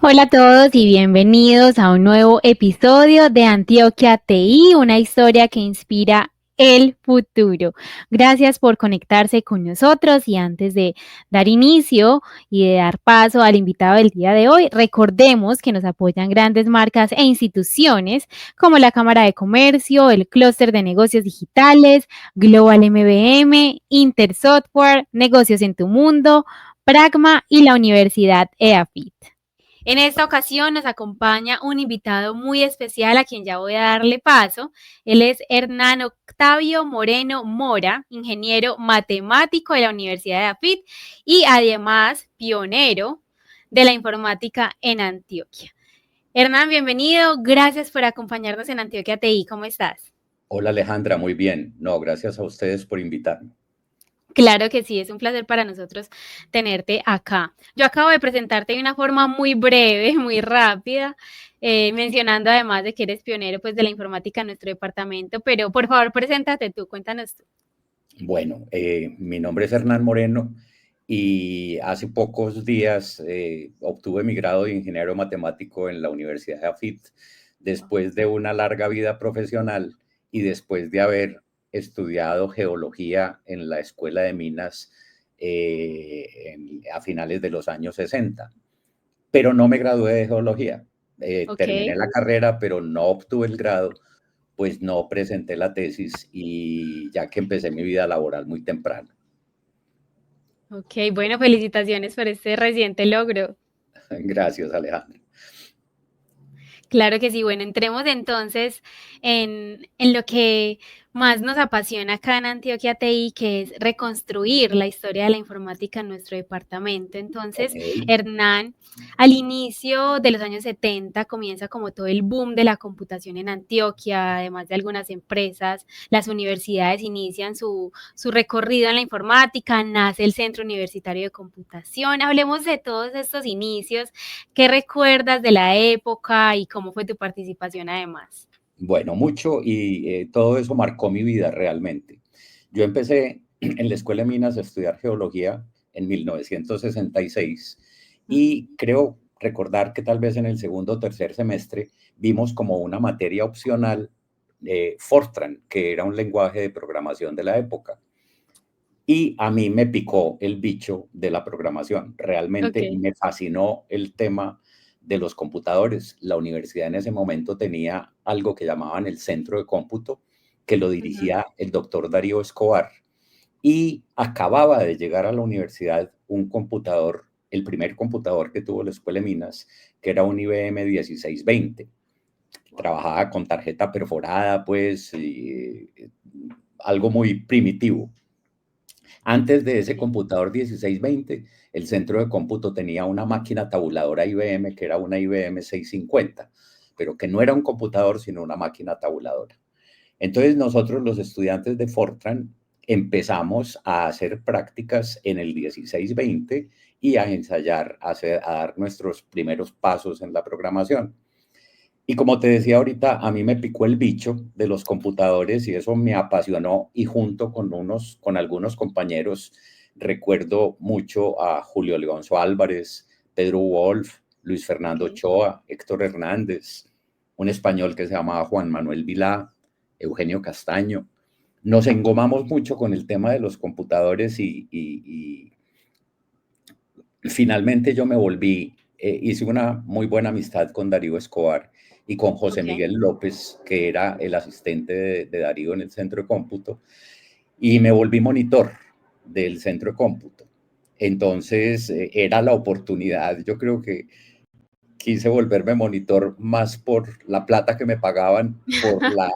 Hola a todos y bienvenidos a un nuevo episodio de Antioquia TI, una historia que inspira el futuro. Gracias por conectarse con nosotros y antes de dar inicio y de dar paso al invitado del día de hoy, recordemos que nos apoyan grandes marcas e instituciones como la Cámara de Comercio, el Clúster de Negocios Digitales, Global MBM, Intersoftware, Negocios en tu Mundo, Pragma y la Universidad EAFIT. En esta ocasión nos acompaña un invitado muy especial a quien ya voy a darle paso. Él es Hernán Octavio Moreno Mora, ingeniero matemático de la Universidad de AFIT y además pionero de la informática en Antioquia. Hernán, bienvenido. Gracias por acompañarnos en Antioquia TI. ¿Cómo estás? Hola Alejandra, muy bien. No, gracias a ustedes por invitarme. Claro que sí, es un placer para nosotros tenerte acá. Yo acabo de presentarte de una forma muy breve, muy rápida, mencionando además de que eres pionero pues, de la informática en nuestro departamento, pero por favor, preséntate tú, cuéntanos tú. Bueno, mi nombre es Hernán Moreno y hace pocos días obtuve mi grado de ingeniero matemático en la Universidad de AFIT después de una larga vida profesional y después de haber estudiado geología en la Escuela de Minas a finales de los años 60. Pero no me gradué de geología. Ok, Terminé la carrera, pero no obtuve el grado, pues no presenté la tesis y ya que empecé mi vida laboral muy temprano. ok, bueno, felicitaciones por este reciente logro. Gracias, Alejandro. Claro que sí. Bueno, entremos entonces en lo que más nos apasiona acá en Antioquia TI, que es reconstruir la historia de la informática en nuestro departamento. Ok. Entonces, Hernán, al inicio de los años 70 comienza como todo el boom de la computación en Antioquia, además de algunas empresas, las universidades inician su recorrido en la informática, nace el Centro Universitario de Computación. Hablemos de todos estos inicios. ¿Qué recuerdas de la época y cómo fue tu participación además? Bueno, mucho y todo eso marcó mi vida realmente. Yo empecé en la Escuela de Minas a estudiar geología en 1966 y creo recordar que tal vez en el segundo o tercer semestre vimos como una materia opcional Fortran, que era un lenguaje de programación de la época. Y a mí me picó el bicho de la programación. Ok. Realmente me fascinó el tema de los computadores. La universidad en ese momento tenía algo que llamaban el centro de cómputo, que lo Ujú. dirigía el doctor Darío Escobar. Y acababa de llegar a la universidad un computador, el primer computador que tuvo la Escuela de Minas, que era un IBM 1620. Trabajaba con tarjeta perforada, pues, algo muy primitivo. Antes de ese Sí. computador 1620, el centro de cómputo tenía una máquina tabuladora IBM, que era una IBM 650, pero que no era un computador, sino una máquina tabuladora. Entonces nosotros, los estudiantes de Fortran, empezamos a hacer prácticas en el 1620 y a ensayar, a dar nuestros primeros pasos en la programación. Y como te decía ahorita, a mí me picó el bicho de los computadores y eso me apasionó y junto con algunos compañeros recuerdo mucho a Julio Leonzo Álvarez, Pedro Wolf, Luis Fernando Ok. Ochoa, Héctor Hernández, un español que se llamaba Juan Manuel Vilá, Eugenio Castaño. Nos engomamos mucho con el tema de los computadores y finalmente yo me volví, hice una muy buena amistad con Darío Escobar y con José Ok. Miguel López, que era el asistente de Darío en el centro de cómputo, y me volví monitor del centro de cómputo. Entonces era la oportunidad, yo creo que quise volverme monitor más por la plata que me pagaban, por la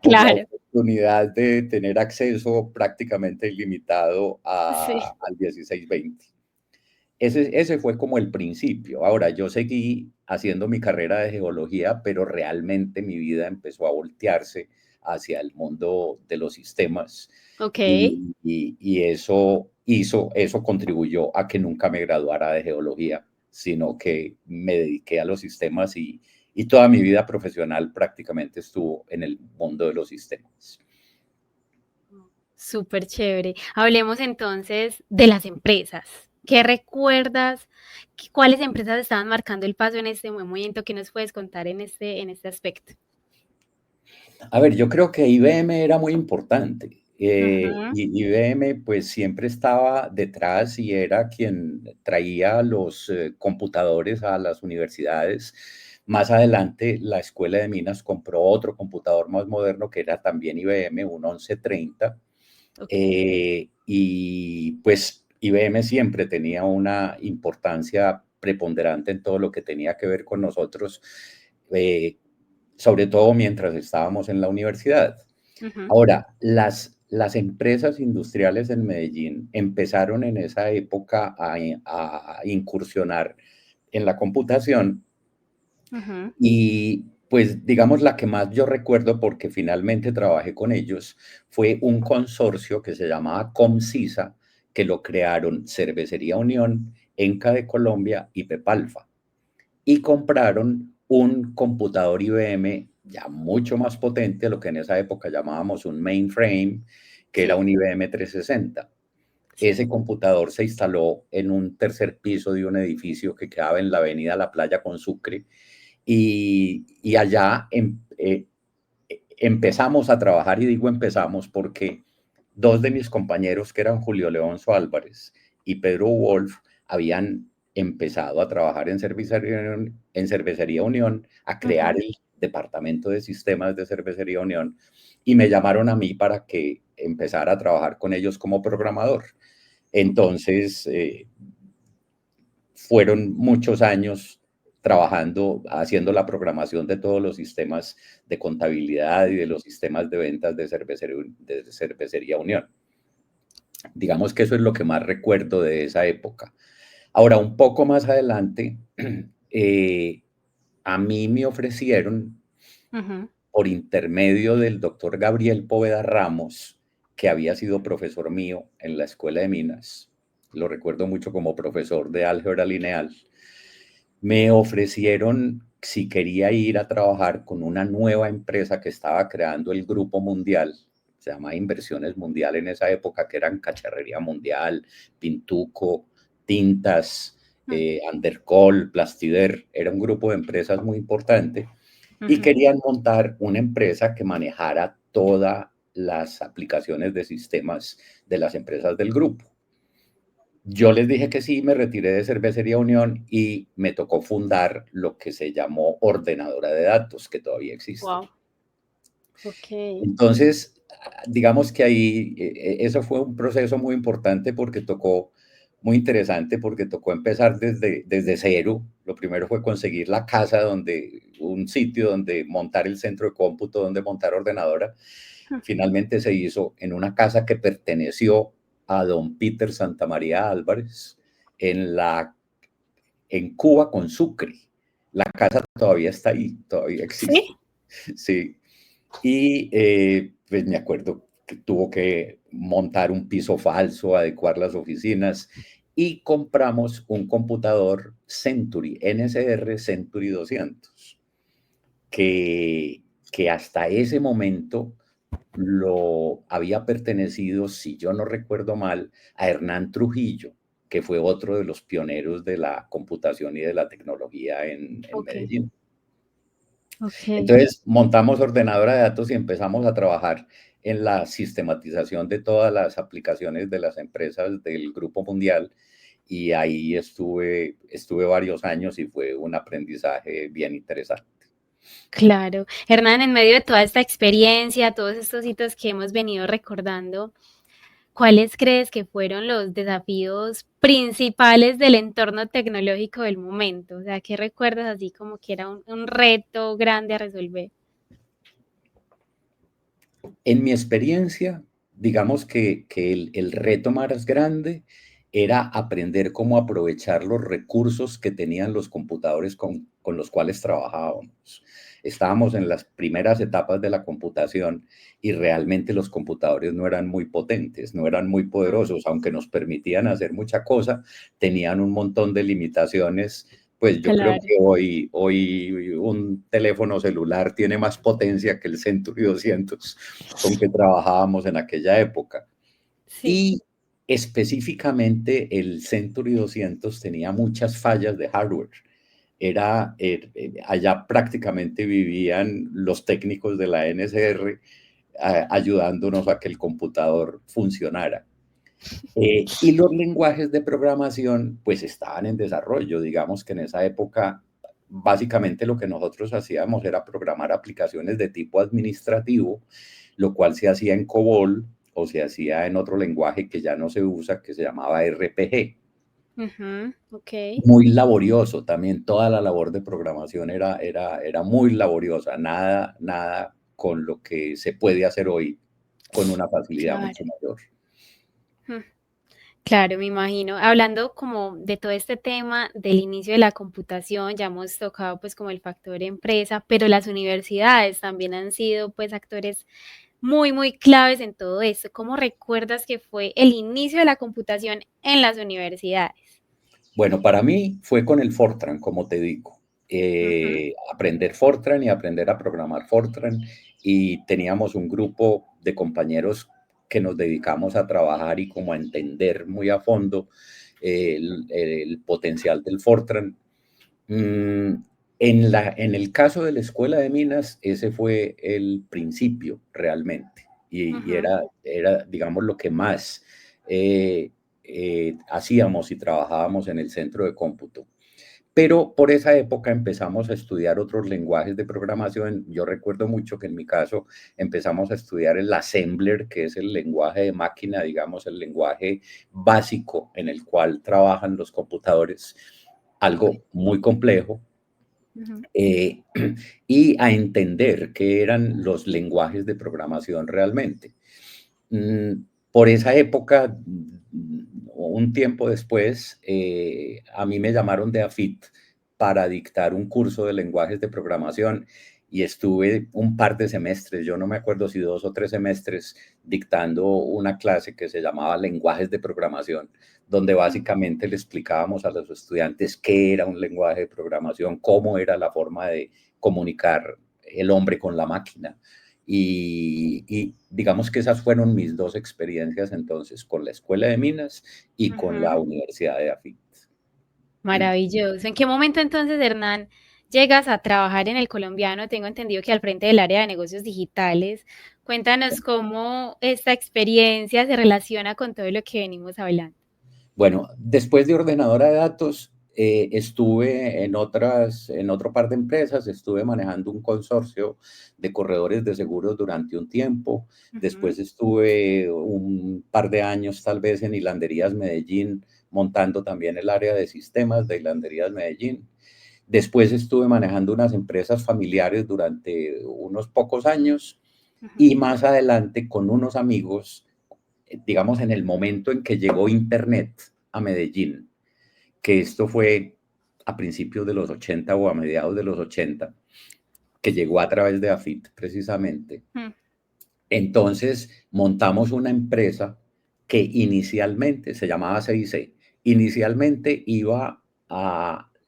Claro. oportunidad de tener acceso prácticamente ilimitado Sí. al 1620. Ese fue como el principio. Ahora, yo seguí haciendo mi carrera de geología, pero realmente mi vida empezó a voltearse hacia el mundo de los sistemas Ok. y eso contribuyó a que nunca me graduara de geología, sino que me dediqué a los sistemas y toda mi vida profesional prácticamente estuvo en el mundo de los sistemas. Súper chévere. Hablemos entonces de las empresas. ¿Qué recuerdas? ¿Cuáles empresas estaban marcando el paso en este momento? ¿Qué nos puedes contar en este aspecto? A ver, yo creo que IBM era muy importante. Ujú, Y IBM pues siempre estaba detrás y era quien traía los computadores a las universidades. Más adelante la Escuela de Minas compró otro computador más moderno que era también IBM, un 1130. ok. Y pues IBM siempre tenía una importancia preponderante en todo lo que tenía que ver con nosotros, eh, sobre todo mientras estábamos en la universidad. Ujú, Ahora, las empresas industriales en Medellín empezaron en esa época a incursionar en la computación ujú, y pues digamos la que más yo recuerdo porque finalmente trabajé con ellos fue un consorcio que se llamaba Comsisa, que lo crearon Cervecería Unión, Enca de Colombia y Pepalfa y compraron un computador IBM ya mucho más potente, lo que en esa época llamábamos un mainframe, que era sí, un IBM 360. sí. Ese computador se instaló en un tercer piso de un edificio que quedaba en la avenida La Playa con Sucre y allá empezamos a trabajar, y digo empezamos porque dos de mis compañeros, que eran Julio Leonzo Álvarez y Pedro Wolf, habían empezado a trabajar en Cervecería Unión, a crear Ujú, el departamento de sistemas de Cervecería Unión, y me llamaron a mí para que empezara a trabajar con ellos como programador. ok. Entonces, fueron muchos años trabajando, haciendo la programación de todos los sistemas de contabilidad y de los sistemas de ventas de Cervecería Unión. Digamos que eso es lo que más recuerdo de esa época. Ahora, un poco más adelante, eh, a mí me ofrecieron, Ujú, por intermedio del doctor Gabriel Poveda Ramos, que había sido profesor mío en la Escuela de Minas, lo recuerdo mucho como profesor de álgebra lineal, me ofrecieron si quería ir a trabajar con una nueva empresa que estaba creando el Grupo Mundial, se llama Inversiones Mundial en esa época, que eran Cacharrería Mundial, Pintuco, Tintas, mm, Andercol, Plastider, era un grupo de empresas muy importante y ujú. querían montar una empresa que manejara todas las aplicaciones de sistemas de las empresas del grupo. Yo les dije que sí, me retiré de Cervecería Unión y me tocó fundar lo que se llamó Ordenadora de Datos, que todavía existe. Wow, ok. Entonces, digamos que ahí eso fue un proceso muy importante porque tocó, muy interesante porque tocó empezar desde cero. Lo primero fue conseguir la casa donde, un sitio donde montar el centro de cómputo, donde montar ordenadora. Finalmente se hizo en una casa que perteneció a don Peter Santamaría Álvarez en Cuba con Sucre. La casa todavía está ahí, todavía existe. Sí. Sí. Y pues me acuerdo que tuvo que montar un piso falso, adecuar las oficinas y compramos un computador Century, NSR Century 200, que, que hasta ese momento lo había pertenecido, si yo no recuerdo mal, a Hernán Trujillo, que fue otro de los pioneros de la computación y de la tecnología en Ok, Medellín. ok. Entonces montamos ordenadora de datos y empezamos a trabajar en la sistematización de todas las aplicaciones de las empresas del Grupo Mundial y ahí estuve varios años y fue un aprendizaje bien interesante. Claro. Hernán, en medio de toda esta experiencia, todos estos hitos que hemos venido recordando, ¿cuáles crees que fueron los desafíos principales del entorno tecnológico del momento? O sea, ¿qué recuerdas así como que era un reto grande a resolver? En mi experiencia, digamos que el reto más grande era aprender cómo aprovechar los recursos que tenían los computadores con los cuales trabajábamos. Estábamos en las primeras etapas de la computación y realmente los computadores no eran muy potentes, no eran muy Mm, poderosos, aunque nos permitían hacer mucha cosa, tenían un montón de limitaciones. Pues yo creo claro, que hoy un teléfono celular tiene más potencia que el Century 200 con que trabajábamos en aquella época. sí. Y Específicamente, el Century 200 tenía muchas fallas de hardware. Allá prácticamente vivían los técnicos de la NSR ayudándonos a que el computador funcionara. Y los lenguajes de programación pues estaban en desarrollo. Digamos que en esa época básicamente lo que nosotros hacíamos era programar aplicaciones de tipo administrativo, lo cual se hacía en COBOL o se hacía en otro lenguaje que ya no se usa, que se llamaba RPG. Ok. Muy laborioso también, toda la labor de programación era muy laboriosa, nada con lo que se puede hacer hoy con una facilidad Claro. mucho mayor. Claro, me imagino. Hablando como de todo este tema del inicio de la computación, ya hemos tocado pues como el factor empresa, pero las universidades también han sido pues actores muy claves en todo esto. ¿Cómo recuerdas que fue el inicio de la computación en las universidades? Bueno, para mí fue con el Fortran, como te digo. Ujú, Aprender Fortran y aprender a programar Fortran. Y teníamos un grupo de compañeros que nos dedicamos a trabajar y como a entender muy a fondo el potencial del Fortran. Mm, en el caso de la Escuela de Minas, ese fue el principio realmente. Y ujú, era, digamos, lo que más eh, hacíamos y trabajábamos en el centro de cómputo. Pero por esa época empezamos a estudiar otros lenguajes de programación. Yo recuerdo mucho que en mi caso empezamos a estudiar el assembler, que es el lenguaje de máquina, digamos, el lenguaje básico en el cual trabajan los computadores, algo muy complejo, ujú, eh, y a entender qué eran los lenguajes de programación realmente. Por esa época, un tiempo después, a mí me llamaron de AFIT para dictar un curso de lenguajes de programación y estuve un par de semestres, yo no me acuerdo si 2 o 3 semestres, dictando una clase que se llamaba lenguajes de programación, donde básicamente le explicábamos a los estudiantes qué era un lenguaje de programación, cómo era la forma de comunicar el hombre con la máquina. Y digamos que esas fueron mis 2 experiencias entonces, con la Escuela de Minas y con la ujú. Universidad de AFIT. Maravilloso. ¿En qué momento entonces, Hernán, llegas a trabajar en el colombiano? Tengo entendido que al frente del área de negocios digitales. Cuéntanos cómo esta experiencia se relaciona con todo lo que venimos hablando. Bueno, después de ordenadora de datos, estuve en otro par de empresas, estuve manejando un consorcio de corredores de seguros durante un tiempo. Ujú, Después estuve un par de años tal vez en Hilanderías Medellín, montando también el área de sistemas de Hilanderías Medellín. Después estuve manejando unas empresas familiares durante unos pocos años y ujú. más adelante con unos amigos, digamos, en el momento en que llegó Internet a Medellín, que esto fue a principios de los 80 o a mediados de los 80, que llegó a través de AFIT precisamente. Mm, Entonces montamos una empresa que inicialmente se llamaba CIC. Inicialmente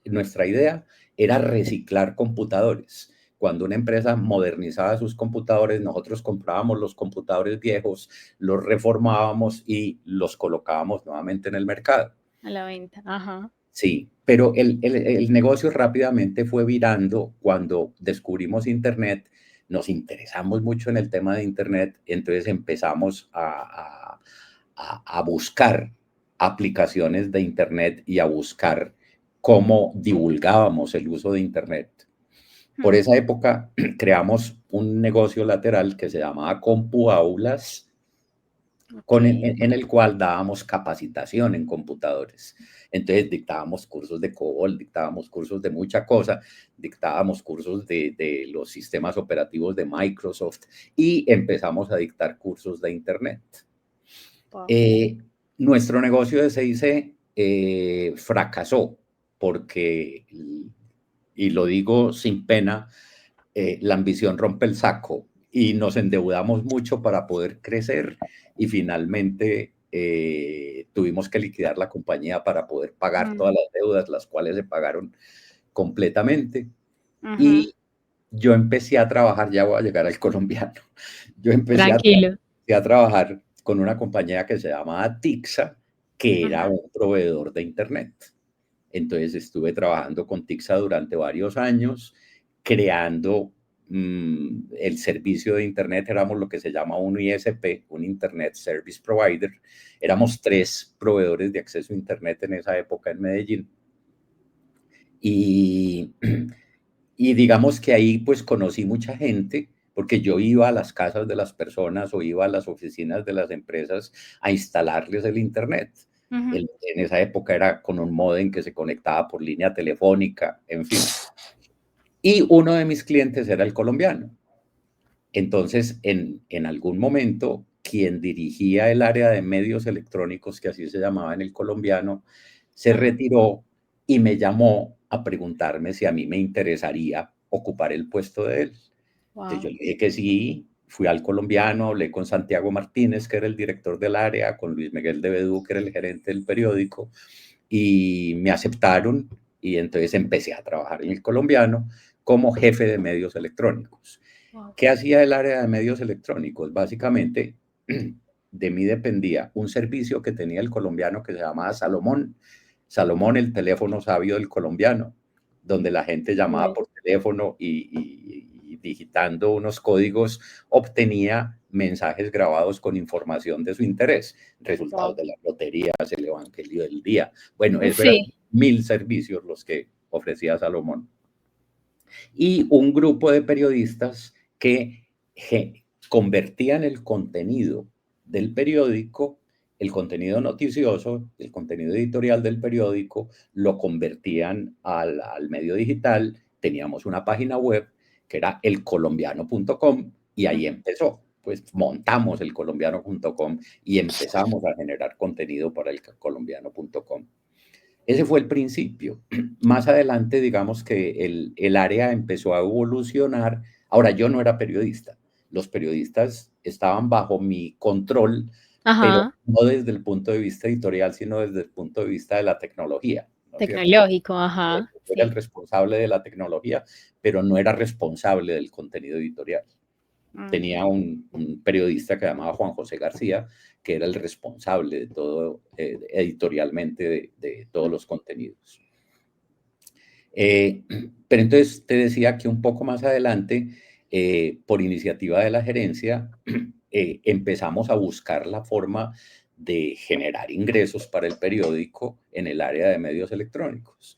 nuestra idea era reciclar computadores. Cuando una empresa modernizaba sus computadores, nosotros comprábamos los computadores viejos, los reformábamos y los colocábamos nuevamente en el mercado. a la venta. Ajá. Sí, pero el negocio rápidamente fue virando cuando descubrimos Internet, nos interesamos mucho en el tema de Internet, entonces empezamos a buscar aplicaciones de Internet y a buscar cómo divulgábamos el uso de Internet. Por Mm, esa época creamos un negocio lateral que se llamaba CompuAulas, ok. en el cual dábamos capacitación en computadores. Entonces dictábamos cursos de COBOL, dictábamos cursos de mucha cosa, dictábamos cursos de los sistemas operativos de Microsoft y empezamos a dictar cursos de Internet. Wow. Eh, Nuestro negocio de CIC fracasó porque, y lo digo sin pena, la ambición rompe el saco y nos endeudamos mucho para poder crecer y finalmente tuvimos que liquidar la compañía para poder pagar todas Mm, las deudas, las cuales se pagaron completamente. ujú. Y yo empecé a trabajar, ya voy a llegar al colombiano, yo Tranquilo. empecé a trabajar con una compañía que se llamaba Tixa, que era un proveedor de Internet. Entonces estuve trabajando con Tixa durante varios años, creando el servicio de Internet. Éramos lo que se llama un ISP, un Internet Service Provider. Éramos 3 proveedores de acceso a Internet en esa época en Medellín. Y digamos que ahí pues conocí mucha gente, porque yo iba a las casas de las personas o iba a las oficinas de las empresas a instalarles el Internet. En esa época era con un módem que se conectaba por línea telefónica, en fin. Y uno de mis clientes era el colombiano. Entonces, en algún momento, quien dirigía el área de medios electrónicos, que así se llamaba en el colombiano, se retiró y me llamó a preguntarme si a mí me interesaría ocupar el puesto de él. Entonces yo le dije que sí, fui al colombiano, hablé con Santiago Martínez, que era el director del área, con Luis Miguel de Bedú, que era el gerente del periódico, y me aceptaron, y entonces empecé a trabajar en el colombiano como jefe de medios electrónicos. ¿Qué hacía el área de medios electrónicos? Básicamente, de mí dependía un servicio que tenía el colombiano que se llamaba Salomón. Salomón, el teléfono sabio del colombiano, donde la gente llamaba por teléfono y digitando unos códigos obtenía mensajes grabados con información de su interés, resultados de las loterías, el evangelio del día. Bueno, eso eran 1000 servicios los que ofrecía Salomón. Y un grupo de periodistas que convertían el contenido del periódico, el contenido noticioso, el contenido editorial del periódico, lo convertían al medio digital. Teníamos una página web que era elcolombiano.com y ahí empezó. Pues montamos elcolombiano.com y empezamos a generar contenido para elcolombiano.com. Ese fue el principio. Más adelante, digamos que el área empezó a evolucionar. Ahora, yo no era periodista. Los periodistas estaban bajo mi control, pero no desde el punto de vista editorial, sino desde el punto de vista de la tecnología, ¿no es cierto? Tecnológico, Yo era el responsable de la tecnología, pero no era responsable del contenido editorial. Tenía un periodista que se llamaba Juan José García, que era el responsable de todo, editorialmente, de todos los contenidos. Pero entonces te decía que un poco más adelante, por iniciativa de la gerencia, empezamos a buscar la forma de generar ingresos para el periódico en el área de medios electrónicos.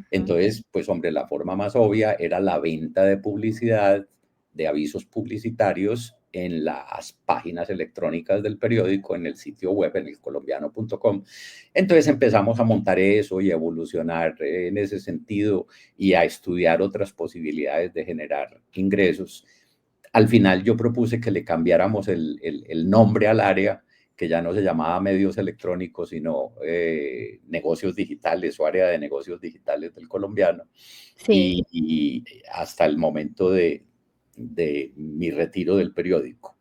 Entonces, pues hombre, la forma más obvia era la venta de publicidad, de avisos publicitarios en las páginas electrónicas del periódico, en el sitio web, en elcolombiano.com. Entonces empezamos a montar eso y a evolucionar en ese sentido y a estudiar otras posibilidades de generar ingresos. Al final yo propuse que le cambiáramos el nombre al área, que ya no se llamaba medios electrónicos, sino negocios digitales o área de negocios digitales del colombiano. Y hasta el momento de mi retiro del periódico.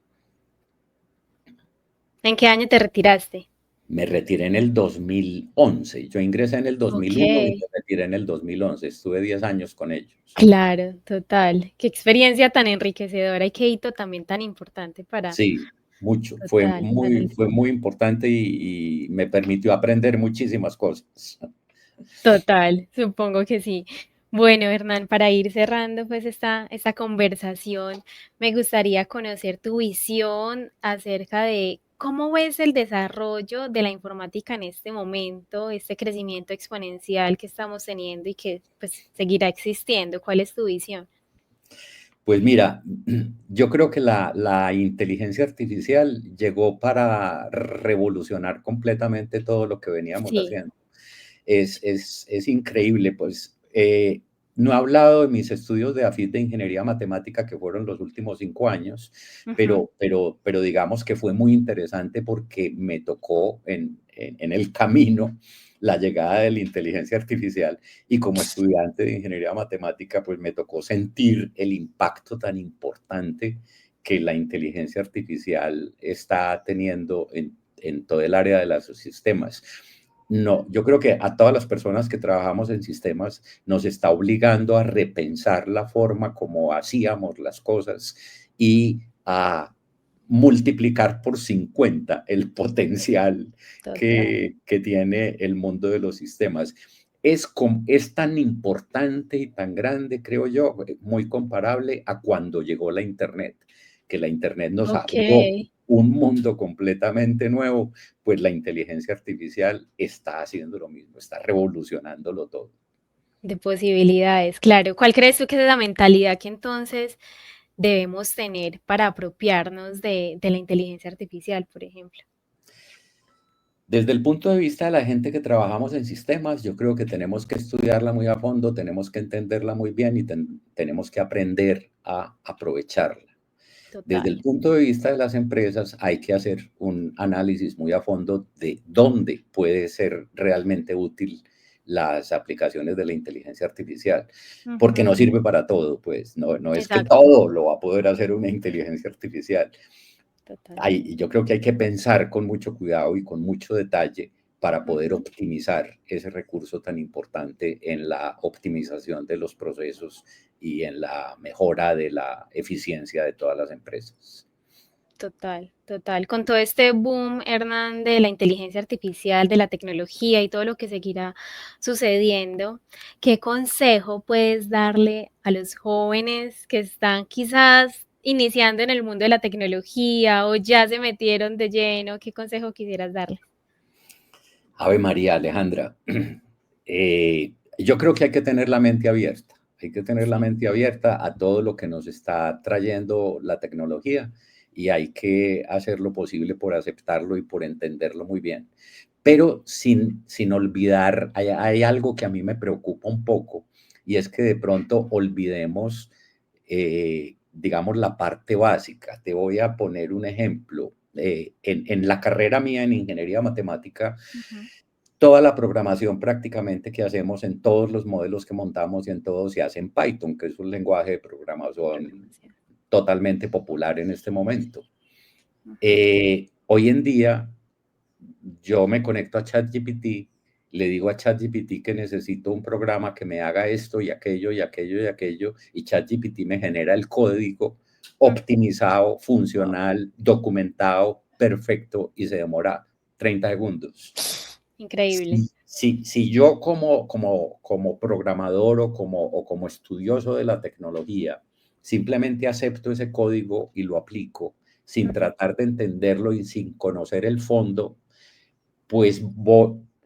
¿En qué año te retiraste? Me retiré en el 2011. Yo ingresé en el 2001 y me retiré en el 2011. Estuve 10 años con ellos. Claro, total. Qué experiencia tan enriquecedora y qué hito también tan importante para... Sí, mucho. Fue muy importante y me permitió aprender muchísimas cosas. Total, supongo que sí. Bueno, Hernán, para ir cerrando pues esta conversación, me gustaría conocer tu visión acerca de cómo ves el desarrollo de la informática en este momento, este crecimiento exponencial que estamos teniendo y que pues seguirá existiendo. ¿Cuál es tu visión? Pues mira, yo creo que la inteligencia artificial llegó para revolucionar completamente todo lo que veníamos haciendo. Es increíble, pues no he hablado de mis estudios de AFIT de Ingeniería Matemática, que fueron los últimos 5 años, pero digamos que fue muy interesante porque me tocó en el camino la llegada de la inteligencia artificial y como estudiante de Ingeniería Matemática, pues me tocó sentir el impacto tan importante que la inteligencia artificial está teniendo en todo el área de los sistemas. No, yo creo que a todas las personas que trabajamos en sistemas nos está obligando a repensar la forma como hacíamos las cosas y a multiplicar por 50 el potencial Total. que tiene el mundo de los sistemas. Es tan importante y tan grande, creo yo, muy comparable a cuando llegó la Internet, que la Internet nos Ok, abrió un mundo completamente nuevo, pues la inteligencia artificial está haciendo lo mismo, está revolucionándolo todo. de posibilidades, claro. ¿Cuál crees tú que es la mentalidad que entonces debemos tener para apropiarnos de la inteligencia artificial, por ejemplo? Desde el punto de vista de la gente que trabajamos en sistemas, yo creo que tenemos que estudiarla muy a fondo, tenemos que entenderla muy bien y tenemos que aprender a aprovecharla. Desde Total, el punto de vista de las empresas, hay que hacer un análisis muy a fondo de dónde puede ser realmente útil las aplicaciones de la inteligencia artificial, porque ujú, no sirve para todo, pues no es que exacto, todo lo va a poder hacer una inteligencia artificial. total. Yo creo que hay que pensar con mucho cuidado y con mucho detalle para poder Ujú. optimizar ese recurso tan importante en la optimización de los procesos y en la mejora de la eficiencia de todas las empresas. Total, total. Con todo este boom, Hernán, de la inteligencia artificial, de la tecnología y todo lo que seguirá sucediendo, ¿qué consejo puedes darle a los jóvenes que están quizás iniciando en el mundo de la tecnología o ya se metieron de lleno? ¿Qué consejo quisieras darles? Ave María, Alejandra. Yo creo que hay que tener la mente abierta. Hay que tener la Sí, mente abierta a todo lo que nos está trayendo la tecnología y hay que hacer lo posible por aceptarlo y por entenderlo muy bien. Pero sin olvidar, hay algo que a mí me preocupa un poco y es que de pronto olvidemos, digamos, la parte básica. Te voy a poner un ejemplo. En la carrera mía en ingeniería matemática, ujú, toda la programación prácticamente que hacemos en todos los modelos que montamos y en todo se hace en Python, que es un lenguaje de programación programación. totalmente popular en este momento. Ujú, Hoy en día yo me conecto a ChatGPT, le digo a ChatGPT que necesito un programa que me haga esto y aquello y aquello y aquello, y ChatGPT me genera el código ujú. optimizado, Guau, funcional, documentado, perfecto y se demora 30 segundos. increíble. Si yo como programador o como estudioso de la tecnología simplemente acepto ese código y lo aplico sin Ujú, tratar de entenderlo y sin conocer el fondo, pues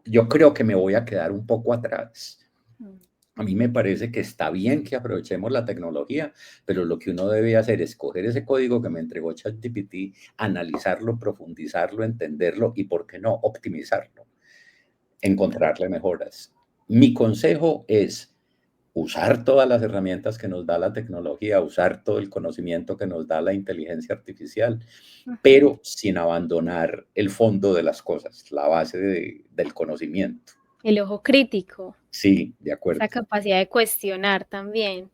yo creo que me voy a quedar un poco atrás. mm. A mí me parece que está bien que aprovechemos la tecnología, pero lo que uno debe hacer es coger ese código que me entregó ChatGPT, analizarlo, profundizarlo, entenderlo y, ¿por qué no, optimizarlo? Encontrarle mejoras. Mi consejo es usar todas las herramientas que nos da la tecnología, usar todo el conocimiento que nos da la inteligencia artificial, Ujú. pero sin abandonar el fondo de las cosas, la base del conocimiento. El ojo crítico, Sí, de esa acuerdo, capacidad de cuestionar también.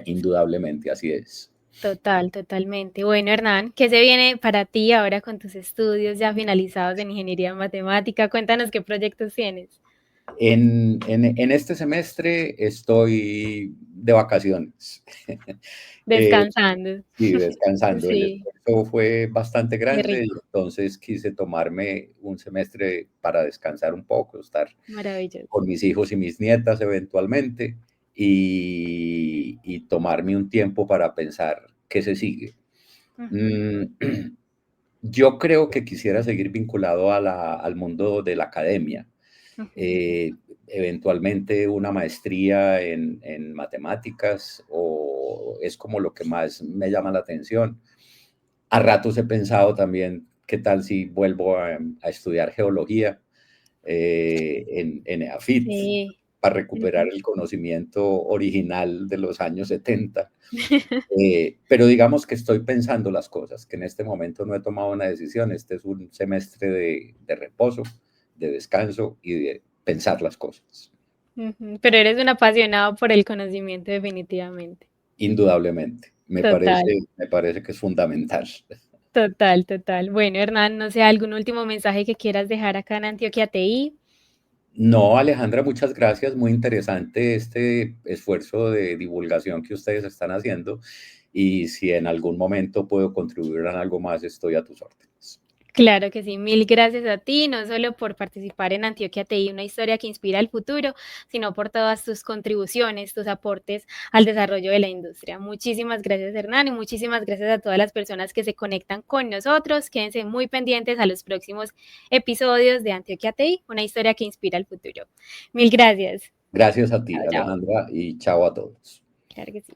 indudablemente así es. Total, totalmente. Bueno, Hernán, ¿qué se viene para ti ahora con tus estudios ya finalizados en ingeniería matemática? Cuéntanos qué proyectos tienes. En este semestre estoy de vacaciones. Eh, Descansando. Sí, descansando. El Sí, esfuerzo fue bastante qué grande y rico, entonces quise tomarme un semestre para descansar un poco, estar maravilloso. con mis hijos y mis nietas eventualmente y tomarme un tiempo para pensar qué se sigue. Ujú, Mm, yo creo que quisiera seguir vinculado al mundo de la academia. ujú. eh, Eventualmente una maestría en matemáticas o es como lo que más me llama la atención. A ratos he pensado también, ¿qué tal si vuelvo a estudiar geología en EAFIT Sí. para recuperar Ujú. el conocimiento original de los años 70? Pero digamos que estoy pensando las cosas, que en este momento no he tomado una decisión. Este es un semestre de reposo, de descanso y de pensar las cosas, Ujú, pero eres un apasionado por el conocimiento definitivamente. indudablemente. Me Total, parece, me parece que es fundamental. total, total. Bueno, Hernán, no sé, ¿algún último mensaje que quieras dejar acá en Antioquia TI? No, Alejandra, muchas gracias. Muy interesante este esfuerzo de divulgación que ustedes están haciendo. y si en algún momento puedo contribuir en algo más, estoy a tus órdenes. Claro que sí, mil gracias a ti, no solo por participar en Antioquia TI, una historia que inspira el futuro, sino por todas tus contribuciones, tus aportes al desarrollo de la industria. Muchísimas gracias, Hernán, y muchísimas gracias a todas las personas que se conectan con nosotros. Quédense muy pendientes a los próximos episodios de Antioquia TI, una historia que inspira el futuro. Mil gracias. Gracias a ti, Chao, chao. Alejandra, y chao a todos. Claro que sí.